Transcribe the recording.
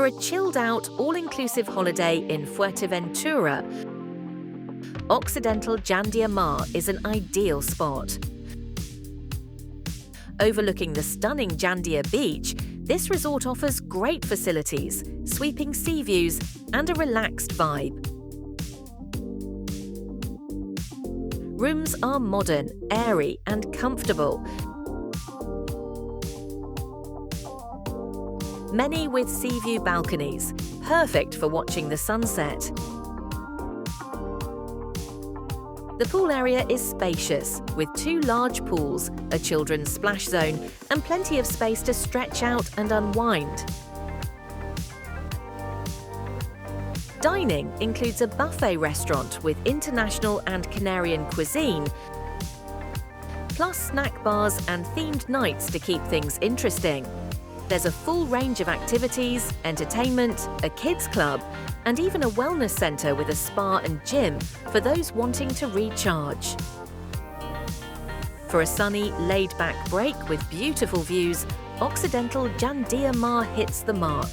For a chilled-out, all-inclusive holiday in Fuerteventura, Occidental Jandia Mar is an ideal spot. Overlooking the stunning Jandia beach, this resort offers great facilities, sweeping sea views, and a relaxed vibe. Rooms are modern, airy, and comfortable. Many with sea view balconies, perfect for watching the sunset. The pool area is spacious, with 2 large pools, a children's splash zone, and plenty of space to stretch out and unwind. Dining includes a buffet restaurant with international and Canarian cuisine, plus snack bars and themed nights to keep things interesting. There's a full range of activities, entertainment, a kids club, and even a wellness centre with a spa and gym for those wanting to recharge. For a sunny, laid-back break with beautiful views, Occidental Jandia Mar hits the mark.